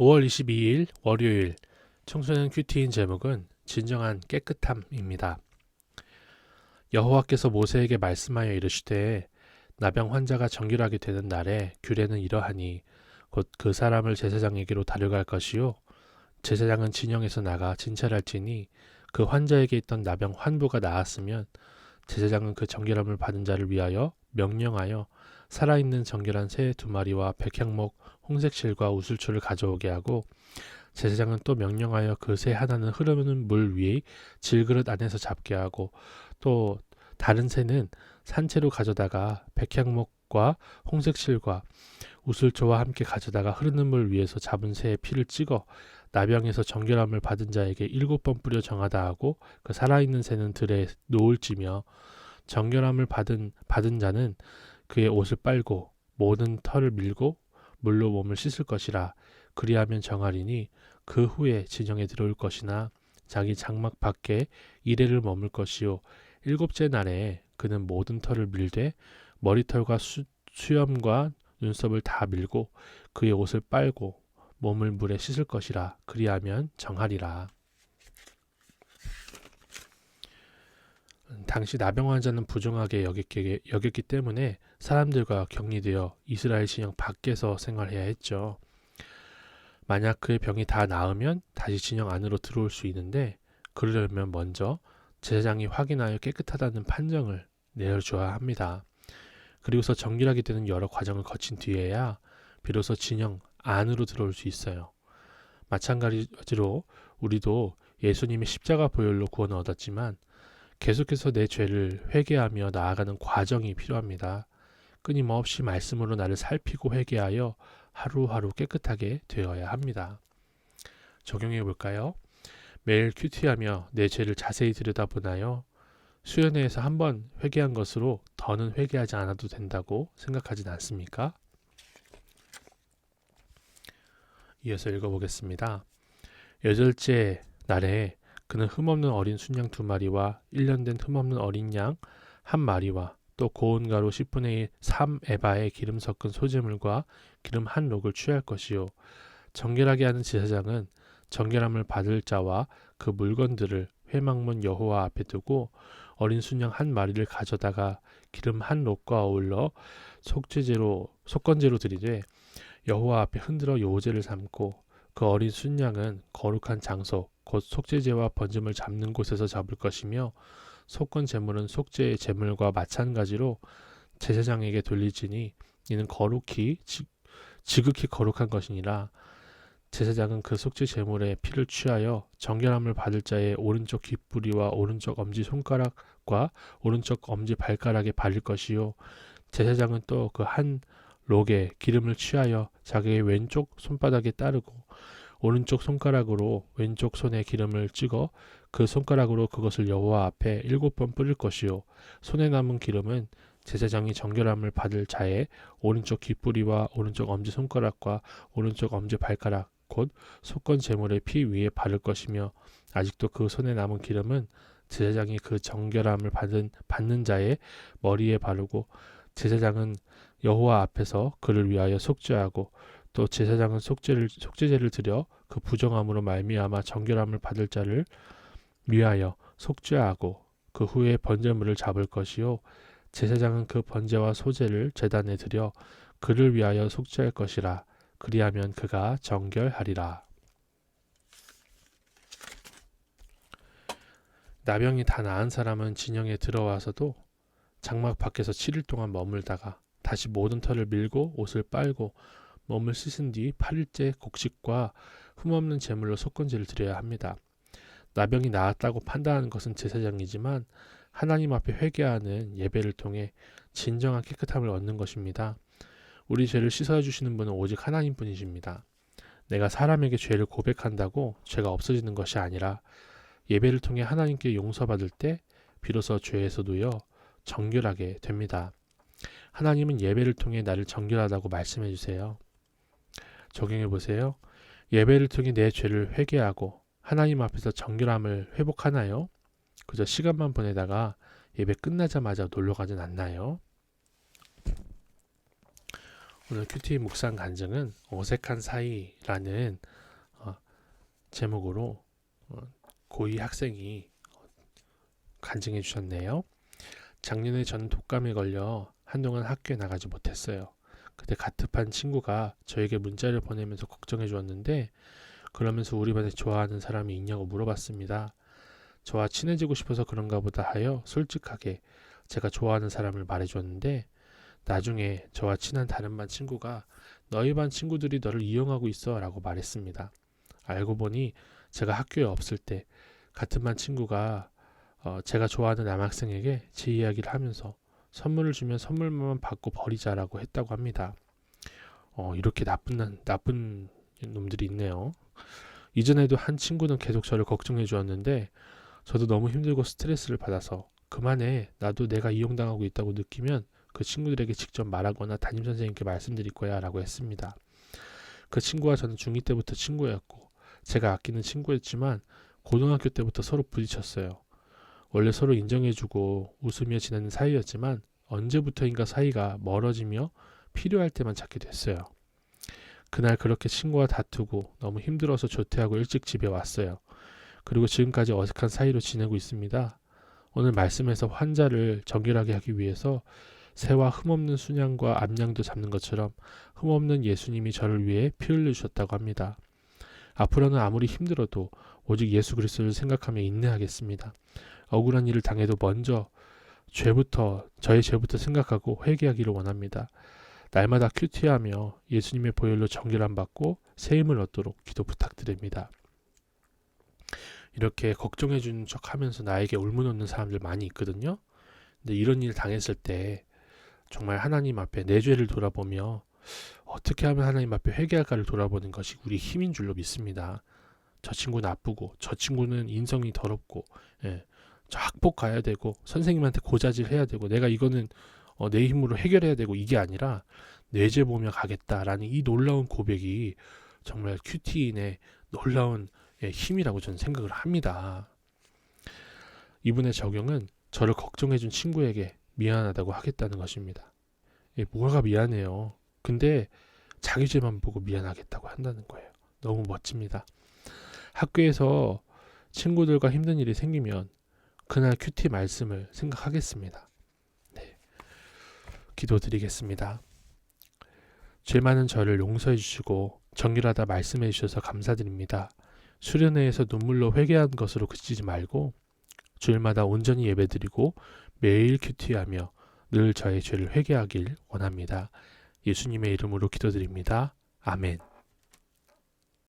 5월 22일 월요일 청소년 큐티인 제목은 진정한 깨끗함입니다. 여호와께서 모세에게 말씀하여 이르시되 나병 환자가 정결하게 되는 날에 규례는 이러하니 곧 그 사람을 제사장에게로 데려갈 것이요 제사장은 진영에서 나가 진찰할지니 그 환자에게 있던 나병 환부가 나았으면 제사장은 그 정결함을 받은 자를 위하여 명령하여 살아있는 정결한 새 2마리와 백향목 홍색실과 우슬초를 가져오게 하고 제사장은 또 명령하여 그 새 하나는 흐르는 물 위에 질그릇 안에서 잡게 하고 또 다른 새는 산채로 가져다가 백향목과 홍색실과 우슬초와 함께 가져다가 흐르는 물 위에서 잡은 새의 피를 찍어 나병에서 정결함을 받은 자에게 7번 뿌려 정하다 하고 그 살아있는 새는 들에 놓을지며 정결함을 받은 자는 그의 옷을 빨고 모든 털을 밀고 물로 몸을 씻을 것이라. 그리하면 정하리니 그 후에 진영에 들어올 것이나 자기 장막 밖에 이레를 머물 것이요 7째 날에 그는 모든 털을 밀되 머리털과 수염과 눈썹을 다 밀고 그의 옷을 빨고 몸을 물에 씻을 것이라. 그리하면 정하리라. 당시 나병 환자는 부정하게 여겼기 때문에 사람들과 격리되어 이스라엘 진영 밖에서 생활해야 했죠. 만약 그의 병이 다 나으면 다시 진영 안으로 들어올 수 있는데 그러려면 먼저 제사장이 확인하여 깨끗하다는 판정을 내려줘야 합니다. 그리고서 정결하게 되는 여러 과정을 거친 뒤에야 비로소 진영 안으로 들어올 수 있어요. 마찬가지로 우리도 예수님의 십자가 보혈로 구원을 얻었지만 계속해서 내 죄를 회개하며 나아가는 과정이 필요합니다. 끊임없이 말씀으로 나를 살피고 회개하여 하루하루 깨끗하게 되어야 합니다. 적용해 볼까요? 매일 큐티하며 내 죄를 자세히 들여다보나요? 수련회에서 한번 회개한 것으로 더는 회개하지 않아도 된다고 생각하진 않습니까? 이어서 읽어보겠습니다. 8째 날에 그는 흠없는 어린 순양 2마리와 1년 된 흠없는 어린 양 1마리와 또 고운 가루 10분의 3에바의 기름 섞은 소재물과 기름 1록을 취할 것이요 정결하게 하는 제사장은 정결함을 받을 자와 그 물건들을 회막문 여호와 앞에 두고 어린 순양 1마리를 가져다가 기름 1록과 어울러 속건제로 드리되 여호와 앞에 흔들어 요제를 삼고 그 어린 순양은 거룩한 장소 곧 속죄제와 번제물 잡는 곳에서 잡을 것이며 속건 제물은 속죄의 제물과 마찬가지로 제사장에게 돌리지니 이는 지극히 거룩한 것이니라. 제사장은 그 속죄 제물의 피를 취하여 정결함을 받을 자의 오른쪽 귓부리와 오른쪽 엄지 손가락과 오른쪽 엄지 발가락에 바를 것이요 제사장은 또 그 한 록에 기름을 취하여 자기의 왼쪽 손바닥에 따르고 오른쪽 손가락으로 왼쪽 손에 기름을 찍어 그 손가락으로 그것을 여호와 앞에 7번 뿌릴 것이요 손에 남은 기름은 제사장이 정결함을 받을 자의 오른쪽 귓부리와 오른쪽 엄지 손가락과 오른쪽 엄지 발가락 곧 속건 제물의 피 위에 바를 것이며 아직도 그 손에 남은 기름은 제사장이 그 정결함을 받는 자의 머리에 바르고 제사장은 여호와 앞에서 그를 위하여 속죄하고 또 제사장은 속죄제를 드려 그 부정함으로 말미암아 정결함을 받을 자를 위하여 속죄하고 그 후에 번제물을 잡을 것이요 제사장은 그 번제와 소제를 제단에 드려 그를 위하여 속죄할 것이라. 그리하면 그가 정결하리라. 나병이 다 나은 사람은 진영에 들어와서도 장막 밖에서 7일 동안 머물다가 다시 모든 털을 밀고 옷을 빨고 몸을 씻은 뒤 8일째 곡식과 흠없는 제물로 속건제를 드려야 합니다. 나병이 나았다고 판단하는 것은 제사장이지만 하나님 앞에 회개하는 예배를 통해 진정한 깨끗함을 얻는 것입니다. 우리 죄를 씻어주시는 분은 오직 하나님뿐이십니다. 내가 사람에게 죄를 고백한다고 죄가 없어지는 것이 아니라 예배를 통해 하나님께 용서받을 때 비로소 죄에서 놓여 정결하게 됩니다. 하나님은 예배를 통해 나를 정결하다고 말씀해 주세요. 적용해 보세요. 예배를 통해 내 죄를 회개하고 하나님 앞에서 정결함을 회복하나요? 그저 시간만 보내다가 예배 끝나자마자 놀러 가진 않나요? 오늘 큐티 묵상 간증은 어색한 사이라는 제목으로 고2 학생이 간증해 주셨네요. 작년에 저는 독감에 걸려 한동안 학교에 나가지 못했어요. 그때 가급한 친구가 저에게 문자를 보내면서 걱정해 주었는데, 그러면서 우리 반에 좋아하는 사람이 있냐고 물어봤습니다. 저와 친해지고 싶어서 그런가 보다 하여 솔직하게 제가 좋아하는 사람을 말해줬는데, 나중에 저와 친한 다른 반 친구가 너희 반 친구들이 너를 이용하고 있어 라고 말했습니다. 알고 보니 제가 학교에 없을 때 같은 반 친구가 제가 좋아하는 남학생에게 제 이야기를 하면서 선물을 주면 선물만 받고 버리자라고 했다고 합니다. 이렇게 나쁜 놈들이 있네요. 이전에도 한 친구는 계속 저를 걱정해 주었는데, 저도 너무 힘들고 스트레스를 받아서 그만해, 나도 내가 이용당하고 있다고 느끼면 그 친구들에게 직접 말하거나 담임선생님께 말씀드릴 거야 라고 했습니다. 그 친구와 저는 중2 때부터 친구였고 제가 아끼는 친구였지만 고등학교 때부터 서로 부딪혔어요. 원래 서로 인정해주고 웃으며 지내는 사이였지만 언제부터인가 사이가 멀어지며 필요할 때만 찾게 됐어요. 그날 그렇게 친구와 다투고 너무 힘들어서 조퇴하고 일찍 집에 왔어요. 그리고 지금까지 어색한 사이로 지내고 있습니다. 오늘 말씀에서 환자를 정결하게 하기 위해서 새와 흠없는 순양과 암양도 잡는 것처럼 흠없는 예수님이 저를 위해 피 흘려주셨다고 합니다. 앞으로는 아무리 힘들어도 오직 예수 그리스도를 생각하며 인내하겠습니다. 억울한 일을 당해도 먼저 저의 죄부터 생각하고 회개하기를 원합니다. 날마다 큐티하며 예수님의 보혈로 정결함 받고 새 힘을 얻도록 기도 부탁드립니다. 이렇게 걱정해 주는 척 하면서 나에게 울문놓는 사람들 많이 있거든요. 근데 이런 일 당했을 때 정말 하나님 앞에 내 죄를 돌아보며 어떻게 하면 하나님 앞에 회개할까를 돌아보는 것이 우리 힘인 줄로 믿습니다. 저 친구 나쁘고 저 친구는 인성이 더럽고 저 학폭 가야 되고 선생님한테 고자질 해야 되고 내가 이거는 내 힘으로 해결해야 되고, 이게 아니라 내 죄 보며 가겠다라는 이 놀라운 고백이 정말 큐티인의 놀라운 힘이라고 저는 생각을 합니다. 이분의 적용은 저를 걱정해준 친구에게 미안하다고 하겠다는 것입니다. 뭐가 미안해요. 근데 자기 죄만 보고 미안하겠다고 한다는 거예요. 너무 멋집니다. 학교에서 친구들과 힘든 일이 생기면 그날 큐티 말씀을 생각하겠습니다. 기도드리겠습니다. 죄 많은 저를 용서해 주시고 정결하다 말씀해 주셔서 감사드립니다. 수련회에서 눈물로 회개한 것으로 그치지 말고 주일마다 온전히 예배드리고 매일 큐티하며 늘 저의 죄를 회개하길 원합니다. 예수님의 이름으로 기도드립니다. 아멘.